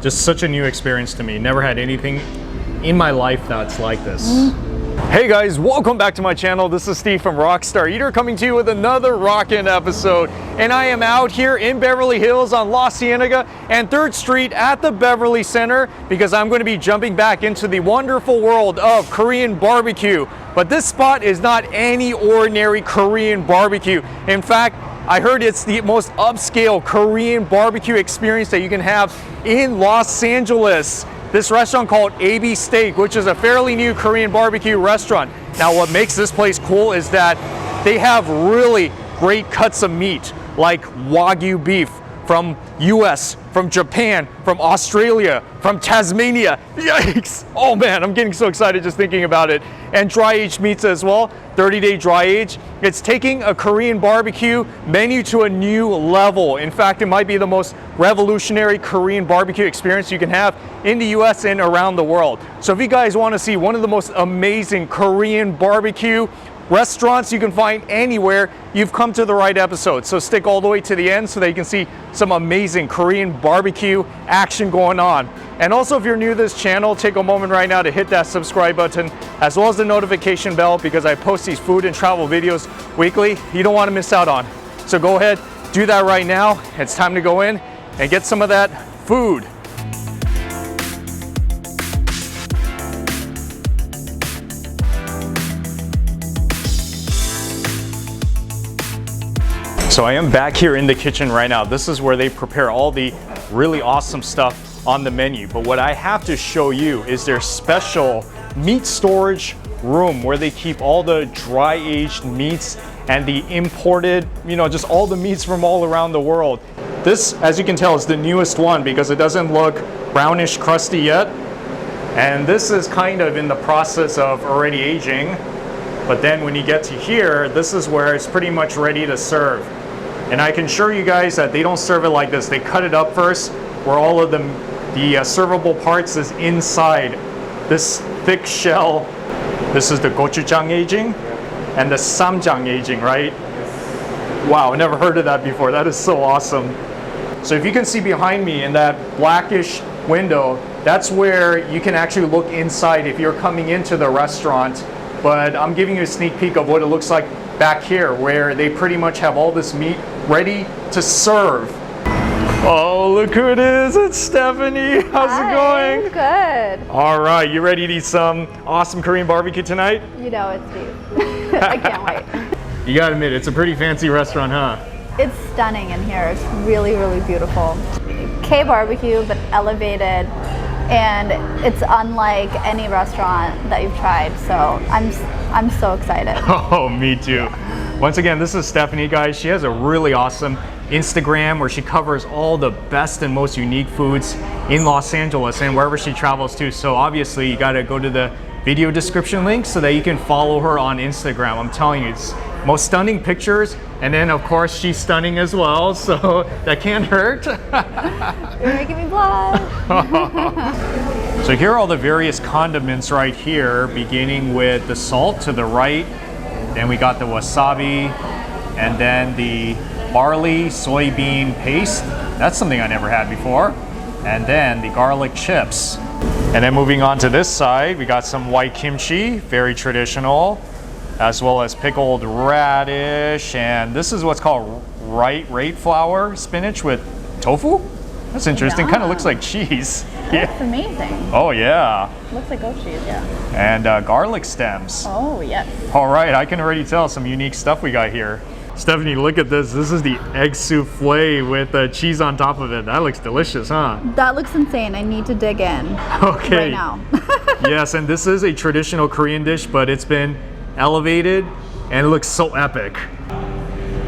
just such a new experience to me. Never had anything in my life that's like this. Hey guys, welcome back to my channel. This is Steve from Rockstar Eater coming to you with another rockin' episode. And I am out here in Beverly Hills on La Cienega and 3rd Street at the Beverly Center because I'm going to be jumping back into the wonderful world of Korean barbecue. But this spot is not any ordinary Korean barbecue. In fact, I heard it's the most upscale Korean barbecue experience that you can have in Los Angeles. This restaurant called ABSteak, which is a fairly new Korean barbecue restaurant. Now what makes this place cool is that they have really great cuts of meat, like Wagyu beef from US, from Japan, from Australia, from Tasmania. Yikes! Oh man, I'm getting so excited just thinking about it. And dry aged meats as well, 30-day dry age. It's taking a Korean barbecue menu to a new level. In fact, it might be the most revolutionary Korean barbecue experience you can have in the US and around the world. So if you guys want to see one of the most amazing Korean barbecue restaurants you can find anywhere, you've come to the right episode. So stick all the way to the end so that you can see some amazing Korean barbecue action going on. And also, if you're new to this channel, take a moment right now to hit that subscribe button as well as the notification bell because I post these food and travel videos weekly you don't want to miss out on. So go ahead, do that right now. It's time to go in and get some of that food. So I am back here in the kitchen right now. This is where they prepare all the really awesome stuff on the menu. But what I have to show you is their special meat storage room where they keep all the dry aged meats and the imported, just all the meats from all around the world. This, as you can tell, is the newest one because it doesn't look brownish crusty yet. And this is kind of in the process of already aging. But then when you get to here, this is where it's pretty much ready to serve. And I can assure you guys that they don't serve it like this. They cut it up first, where all of the servable parts is inside this thick shell. This is the Gochujang aging and the Samjang aging, right? Wow, I never heard of that before. That is so awesome. So if you can see behind me in that blackish window, that's where you can actually look inside if you're coming into the restaurant. But I'm giving you a sneak peek of what it looks like back here, where they pretty much have all this meat ready to serve. Oh, look who it is. It's Stephanie. How's it going? Good. All right, you ready to eat some awesome Korean barbecue tonight? You know it's Steve. I can't wait. You gotta admit, it's a pretty fancy restaurant, huh? It's stunning in here. It's really, really beautiful. K-barbecue, but elevated. And it's unlike any restaurant that you've tried, so I'm so excited. Oh, me too. Once again, this is Stephanie, guys. She has a really awesome Instagram where she covers all the best and most unique foods in Los Angeles and wherever she travels to. So obviously, you gotta go to the video description link so that you can follow her on Instagram. I'm telling you, it's most stunning pictures, and then of course she's stunning as well, so that can't hurt. You're making me blush. So here are all the various condiments right here, beginning with the salt to the right, then we got the wasabi, and then the barley soybean paste. That's something I never had before. And then the garlic chips. And then moving on to this side, we got some white kimchi, very traditional, as well as pickled radish, and this is what's called rate flour spinach with tofu. That's interesting. Kind of looks like cheese. That's amazing. Oh yeah. Looks like goat cheese, yeah. And garlic stems. Oh yes. All right, I can already tell some unique stuff we got here. Stephanie, look at this. This is the egg souffle with cheese on top of it. That looks delicious, huh? That looks insane. I need to dig in. Okay. Right now. Yes, and this is a traditional Korean dish, but it's been elevated and it looks so epic.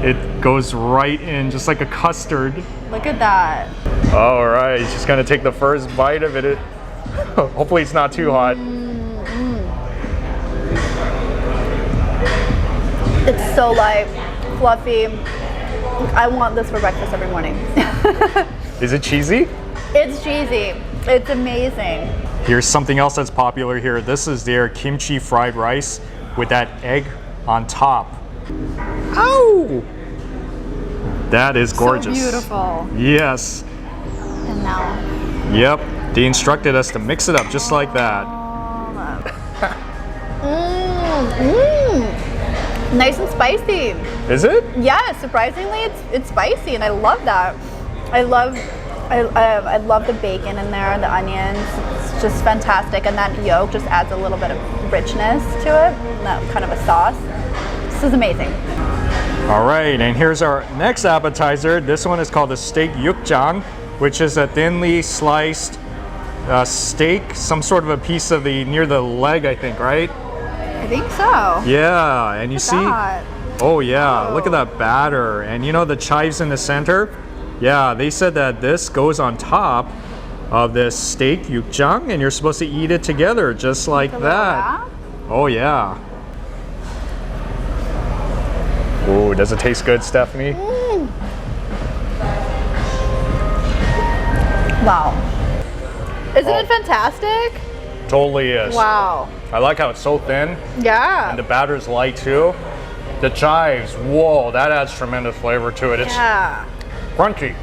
It goes right in just like a custard. Look at that. All right, just gonna take the first bite of it. Hopefully it's not too hot. It's so light, fluffy. I want this for breakfast every morning. Is it cheesy? It's cheesy. It's amazing. Here's something else that's popular here. This is their kimchi fried rice with that egg on top. Ow! That is gorgeous. So beautiful. Yes. And now Yep, they instructed us to mix it up just like that. Nice and spicy. Is it? Yeah, surprisingly, it's spicy, and I love that. I love the bacon in there, the onions. It's just fantastic, and that yolk just adds a little bit of richness to it. That kind of a sauce. This is amazing. All right, and here's our next appetizer. This one is called the steak yukchang, which is a thinly sliced steak, some sort of a piece of near the leg, I think, right? I think so. Yeah, and you see, that. oh yeah, look at that batter. And you know the chives in the center? Yeah, they said that this goes on top of this steak yukchang, and you're supposed to eat it together just like that. Oh yeah. Oh, does it taste good, Stephanie? Wow. Isn't it fantastic? Totally is. Wow. I like how it's so thin. Yeah. And the batter's light too. The chives, whoa, that adds tremendous flavor to it. It's crunchy.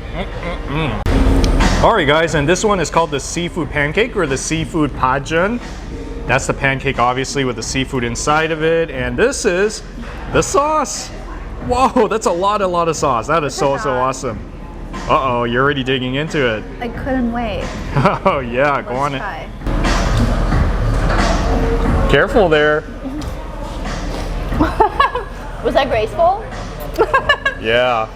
All right, guys, and this one is called the seafood pancake or the seafood pajeon. That's the pancake, obviously, with the seafood inside of it. And this is the sauce. Whoa, that's a lot of sauce. That is so awesome. Uh-oh, you're already digging into it. I couldn't wait. Oh, yeah, go on it. Try. Careful there. Was that graceful? Yeah.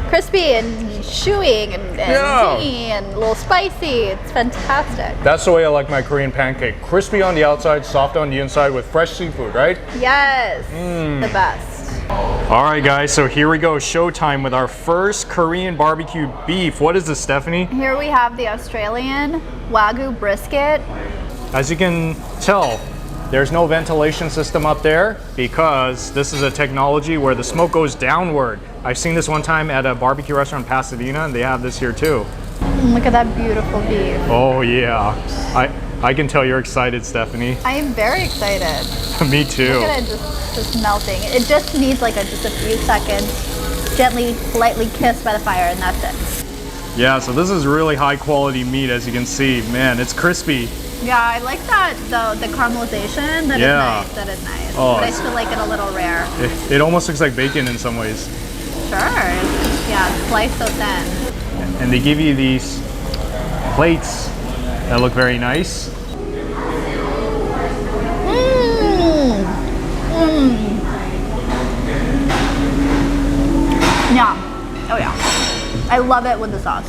Crispy and chewy and tangy and a little spicy. It's fantastic. That's the way I like my Korean pancake. Crispy on the outside, soft on the inside with fresh seafood, right? Yes, the best. All right, guys, so here we go. Showtime with our first Korean barbecue beef. What is this, Stephanie? Here we have the Australian Wagyu brisket. As you can tell, there's no ventilation system up there because this is a technology where the smoke goes downward. I've seen this one time at a barbecue restaurant in Pasadena, and they have this here too. Look at that beautiful beef. Oh yeah, I can tell you're excited, Stephanie. I am very excited. Me too. Look at it just melting. It just needs like just a few seconds, gently, lightly kissed by the fire, and that's it. Yeah, so this is really high quality meat, as you can see. Man, it's crispy. Yeah, I like that the caramelization. That is nice. That is nice. Oh, but I still like it a little rare. It almost looks like bacon in some ways. Sure. Yeah, it's sliced so thin. And they give you these plates that look very nice. Yeah. Oh yeah. I love it with the sauce.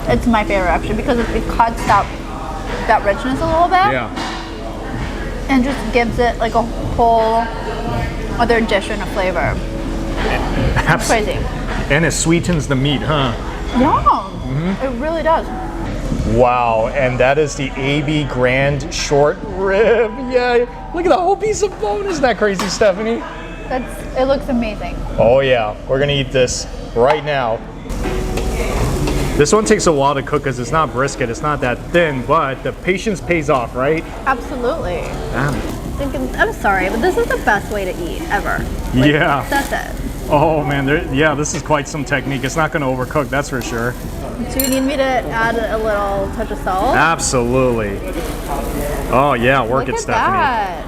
It's my favorite actually because it cuts that richness a little bit. Yeah. And just gives it like a whole other addition of flavor. It's crazy. And it sweetens the meat, huh? Yeah, it really does. Wow, and that is the AB Grand Short Rib. Yeah, look at the whole piece of bone. Isn't that crazy, Stephanie? It looks amazing. Oh yeah, we're gonna eat this right now. This one takes a while to cook because it's not brisket, it's not that thin, but the patience pays off, right? Absolutely. I'm sorry, but this is the best way to eat ever. Like, yeah. That's it. Oh man, yeah, this is quite some technique. It's not gonna overcook, that's for sure. Do you need me to add a little touch of salt? Absolutely. Oh yeah, work it, Stephanie. That.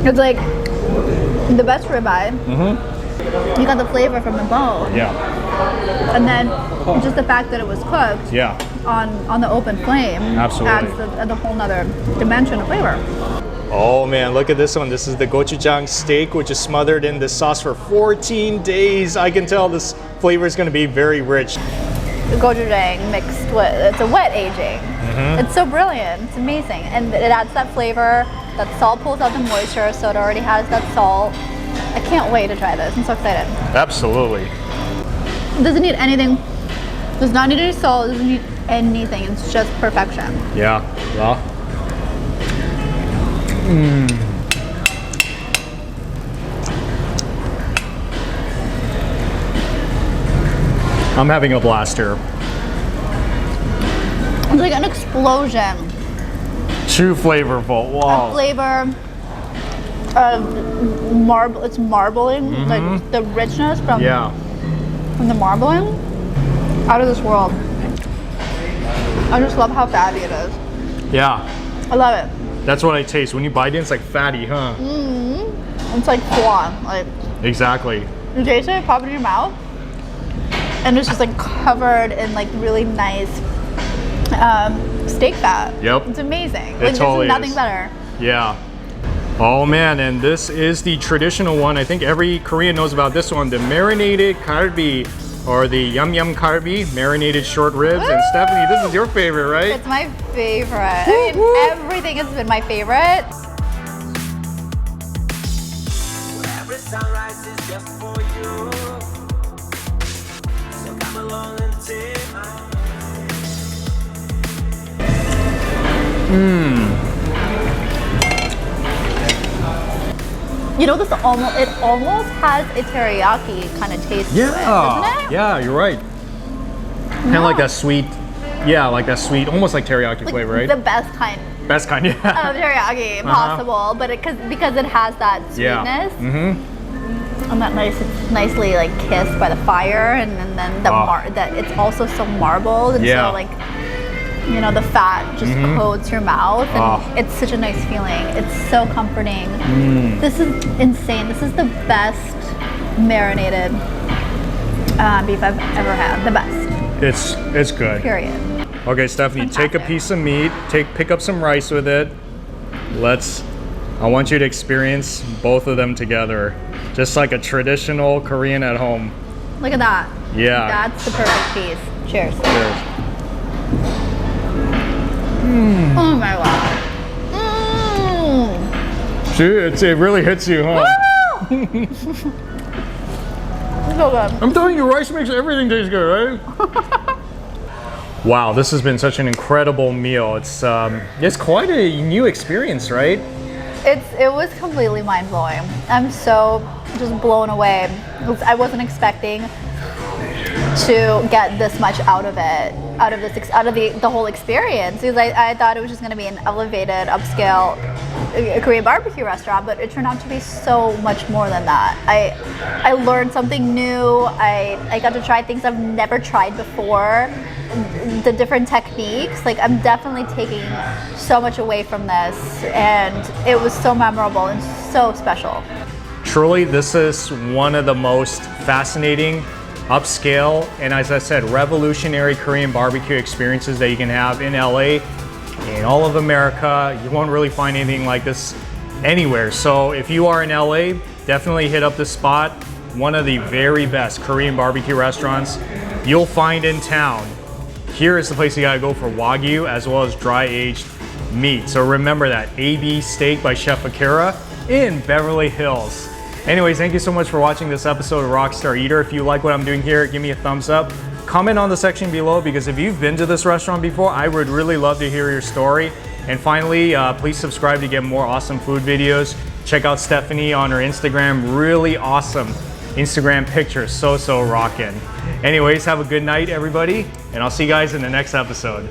It's like the best ribeye. You got the flavor from the bone. Yeah. And then just the fact that it was cooked on the open flame adds a whole nother dimension of flavor. Oh man, look at this one. This is the Gochujang steak, which is smothered in this sauce for 14 days. I can tell this flavor is going to be very rich. The Gochujang mixed with, it's a wet aging. It's so brilliant, it's amazing. And it adds that flavor, that salt pulls out the moisture, so it already has that salt. I can't wait to try this, I'm so excited. Absolutely. It doesn't need anything, does not need any salt, doesn't need anything, it's just perfection. Yeah, well. I'm having a blast here. It's like an explosion. Too flavorful. Wow. Of flavor, marble. It's marbling, like the richness from the marbling, out of this world. I just love how fatty it is. Yeah. I love it. That's what I taste. When you bite it, it's like fatty, huh? It's like flan. Like exactly. you taste it, pop it in your mouth, and it's just like covered in like really nice steak fat. Yep. It's amazing. It Like totally there's nothing is. better. Yeah. Oh man, and this is the traditional one. I think every Korean knows about this one, the marinated galbi, or the yum yum galbi, marinated short ribs. And Stephanie, this is your favorite, right? It's my favorite. I mean, everything has been my favorite. Every sunrise is just for you. So come along and take my You know, it almost has a teriyaki kind of taste to it, doesn't it? Yeah, you're right. Kind of like that sweet, like that sweet, almost like teriyaki Like flavor, right? the best kind Best kind, yeah. of teriyaki possible, but because it has that sweetness. And that nicely like kissed by the fire, and then that it's also so marbled, and so like, you know, the fat just coats your mouth, and it's such a nice feeling. It's so comforting. This is insane. This is the best marinated beef I've ever had. The best. It's good. Period. Okay, Stephanie, take a piece of meat, pick up some rice with it. I want you to experience both of them together, just like a traditional Korean at home. Look at that. Yeah. That's the perfect piece. Cheers. Cheers. Oh my god. See, it really hits you, huh? So good. I'm telling you, rice makes everything taste good, right? Wow, this has been such an incredible meal. It's quite a new experience, right? It was completely mind-blowing. I'm so just blown away. I wasn't expecting to get this much out of it, out of the whole experience, because I thought it was just going to be an elevated, upscale Korean barbecue restaurant, but it turned out to be so much more than that. I learned something new. I got to try things I've never tried before, the different techniques. Like, I'm definitely taking so much away from this, and it was so memorable and so special. Truly, this is one of the most fascinating, upscale, and as I said, revolutionary Korean barbecue experiences that you can have in LA, in all of America. You won't really find anything like this anywhere. So if you are in LA, definitely hit up this spot. One of the very best Korean barbecue restaurants you'll find in town. Here is the place you gotta go for Wagyu as well as dry aged meat. So remember that, ABSteak by Chef Akira in Beverly Hills. Anyways, thank you so much for watching this episode of Rockstar Eater. If you like what I'm doing here, give me a thumbs up. Comment on the section below, because if you've been to this restaurant before, I would really love to hear your story. And finally, please subscribe to get more awesome food videos. Check out Stephanie on her Instagram. Really awesome Instagram pictures. So rockin'. Anyways, have a good night, everybody. And I'll see you guys in the next episode.